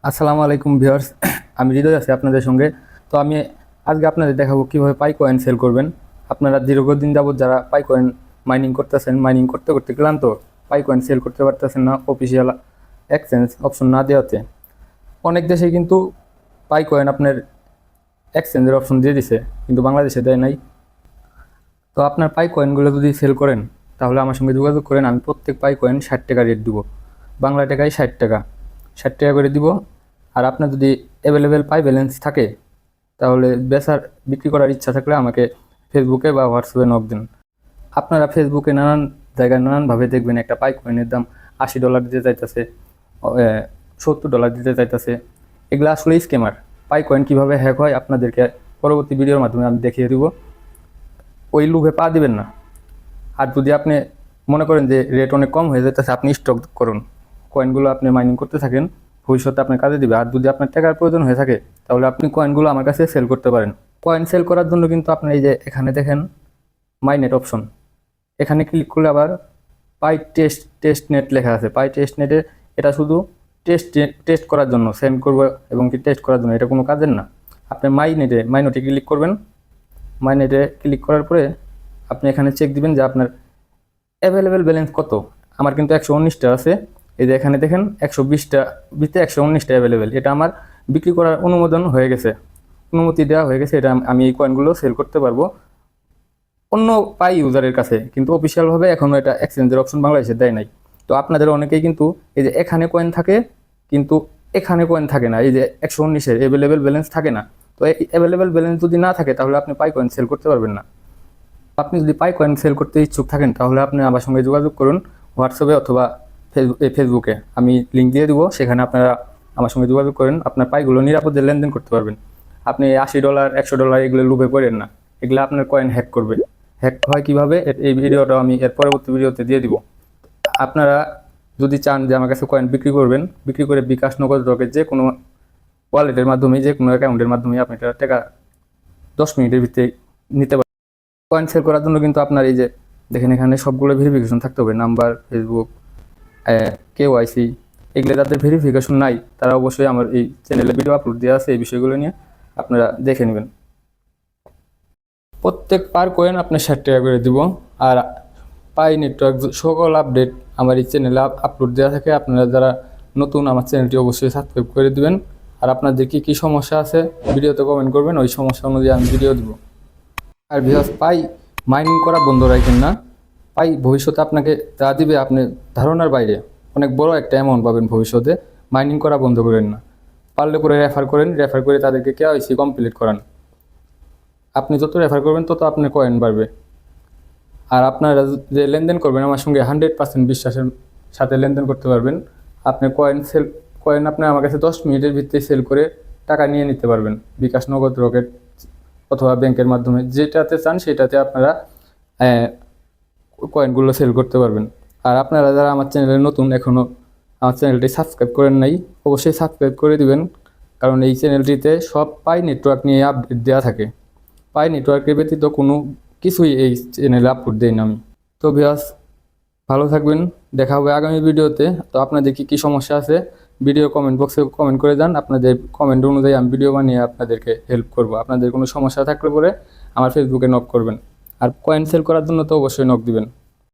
আসসালামু আলাইকুম ভিউয়ার্স। আমি হৃদয় আছি আপনাদের সঙ্গে। তো আমি আজকে আপনাদের দেখাবো কিভাবে পাই কয়েন সেল করবেন। আপনারা দীর্ঘদিন যাবত যারা পাই কয়েন মাইনিং করতেছেন, মাইনিং করতে করতে ক্লান্ত, পাই কয়েন সেল করতে পারতেছেন না অফিসিয়াল এক্সচেঞ্জ অপশন না দেওয়াতে। অনেক দেশে কিন্তু পাই কয়েন আপনার এক্সচেঞ্জের অপশন দিয়ে দিছে, কিন্তু বাংলাদেশে দেয় নাই। তো আপনার পাই কয়েনগুলো যদি সেল করেন তাহলে আমার সঙ্গে যোগাযোগ করেন। আমি প্রত্যেক পাই কয়েন 60 টাকা রেট দিব, বাংলা টাকায় 60 টাকা, 60 টাকা করে দিব। আর আপনার যদি অ্যাভেলেবেল পাই ব্যালেন্স থাকে তাহলে বিক্রি করার ইচ্ছা থাকলে আমাকে ফেসবুকে বা হোয়াটসঅ্যাপে নক দিন। আপনারা ফেসবুকে নানান জায়গায় নানানভাবে দেখবেন একটা পাই কয়েনের দাম $80 দিতে চাইতেছে, $70 দিতে চাইতেছে। এগুলো আসলে স্ক্যামার। পাই কয়েন কীভাবে হ্যাক হয় আপনাদেরকে পরবর্তী ভিডিওর মাধ্যমে আমি দেখিয়ে দিব। ওই লোভে পা দিবেন না। আর যদি আপনি মনে করেন যে রেট অনেক কম হয়ে যেতেছে, আপনি স্টক করুন, কয়েনগুলো আপনি মাইনিং করতে থাকেন, ভবিষ্যতে আপনার কাজে দিবে। আর যদি আপনার টাকার প্রয়োজন হয়ে থাকে তাহলে আপনি কয়েনগুলো আমার কাছে সেল করতে পারেন। কয়েন সেল করার জন্য কিন্তু আপনি এই যে এখানে দেখেন মাইনেট অপশন, এখানে ক্লিক করলে আবার পাই টেস্ট নেট লেখা আছে। পাই টেস্ট নেটে এটা শুধু টেস্ট করার জন্য সেন্ড করবো এবং কি টেস্ট করার জন্য, এটা কোনো কাজের না। আপনি মাইনেটে ক্লিক করবেন। মাইনেটে ক্লিক করার পরে আপনি এখানে চেক দিবেন যে আপনার অ্যাভেলেবেল ব্যালেন্স কত। আমার কিন্তু 119টা আছে। এই যে এখানে দেখেন 120টা ভিতরে 119টা অ্যাভেলেবেল। এটা আমার বিক্রি করার অনুমোদন হয়ে গেছে, অনুমতি দেওয়া হয়ে গেছে। এটা আমি এই কয়েনগুলো সেল করতে পারবো অন্য পাই ইউজারের কাছে, কিন্তু অফিসিয়ালভাবে এখনও এটা এক্সচেঞ্জের অপশন বাংলাদেশে দেয় নাই। তো আপনাদের অনেকেই কিন্তু এই যে এখানে কয়েন থাকে কিন্তু এখানে কয়েন থাকে না, এই যে 119-এর অ্যাভেলেবেল ব্যালেন্স থাকে না। তো এই অ্যাভেলেবেল ব্যালেন্স যদি না থাকে তাহলে আপনি পাই কয়েন সেল করতে পারবেন না। আপনি যদি পাই কয়েন সেল করতে ইচ্ছুক থাকেন তাহলে আপনি আমার সঙ্গে যোগাযোগ করুন হোয়াটসঅ্যাপে অথবা ফেসবুকে। আমি লিঙ্ক দিয়ে দেবো, সেখানে আপনারা আমার সঙ্গে যোগাযোগ করেন। আপনার পাইগুলো নিরাপদে লেনদেন করতে পারবেন। আপনি $80 $100 এগুলো লুভে পড়েন না, এগুলো আপনার কয়েন হ্যাক করবে। হ্যাক হয় কীভাবে এই ভিডিওটা আমি এর পরবর্তী ভিডিওতে দিয়ে দিব। আপনারা যদি চান যে আমার কাছে কয়েন বিক্রি করে বিকাশ, নগদ, রকেট যে কোনো ওয়ালেটের মাধ্যমে, যে কোনো অ্যাকাউন্টের মাধ্যমে আপনি টাকা 10 মিনিটের ভিতরে নিতে পারেন। কয়েন সেল করার জন্য কিন্তু আপনার এই যে দেখেন এখানে সবগুলো ভেরিফিকেশন থাকতে হবে, নাম্বার, ফেসবুক, KYC। এগুলো যাদের ভেরিফিকেশন নাই তারা অবশ্যই আমার এই চ্যানেলে ভিডিও আপলোড দেওয়া আছে, এই বিষয়গুলো নিয়ে আপনারা দেখে নেবেন। প্রত্যেক পার কয়েন আপনি 60 টাকা করে দিব। আর পাই নেটওয়ার্ক সকল আপডেট আমার এই চ্যানেলে আপলোড দেওয়া থাকে। আপনারা যারা নতুন আমার চ্যানেলটি অবশ্যই সাবস্ক্রাইব করে দিবেন। আর আপনাদের কী সমস্যা আছে ভিডিওতে কমেন্ট করবেন, ওই সমস্যা অনুযায়ী আমি ভিডিও দিব। আর ভিউয়ার্স, পাই মাইনিং করা বন্ধ রাখেন না। পাই ভবিষ্যতে আপনাকে যা দিবে আপনি ধারণার বাইরে অনেক বড় একটা অ্যামাউন্ট পাবেন ভবিষ্যতে। মাইনিং করা বন্ধ করেন না। পারলে করে রেফার করে তাদেরকে KYC কমপ্লিট করান। আপনি যত রেফার করবেন তত আপনার কয়েন বাড়বে। আর আপনারা যে লেনদেন করবেন আমার সঙ্গে 100% বিশ্বাসের সাথে লেনদেন করতে পারবেন। আপনি কয়েন আপনি আমার কাছে 10 মিনিটের ভিতরে সেল করে টাকা নিয়ে নিতে পারবেন, বিকাশ, নগদ, রকেট অথবা ব্যাংকের মাধ্যমে। যেটাতে চান সেটাতে আপনারা কয়েনগুলো সেল করতে পারবেন। আর আপনারা যারা আমার চ্যানেলে নতুন, এখনও আমার চ্যানেলটি সাবস্ক্রাইব করেন নাই, অবশ্যই সাবস্ক্রাইব করে দিবেন। কারণ এই চ্যানেলটিতে সব পাই নেটওয়ার্ক নিয়ে আপডেট দেওয়া থাকে। পাই নেটওয়ার্কের ব্যতীত কোনো কিছুই এই চ্যানেলে আপলোড দেই না আমি। তো ভিউয়ার্স, ভালো থাকবেন, দেখা হবে আগামী ভিডিওতে। তো আপনাদের কী সমস্যা আছে ভিডিও কমেন্ট বক্সে কমেন্ট করে যান। আপনাদের কমেন্ট অনুযায়ী আমি ভিডিও বানিয়ে আপনাদেরকে হেল্প করব। আপনাদের কোনো সমস্যা থাকলে পরে আমার ফেসবুকে নক করবেন। আর কয়েন সেল করার জন্য তো অবশ্যই নক দিবেন।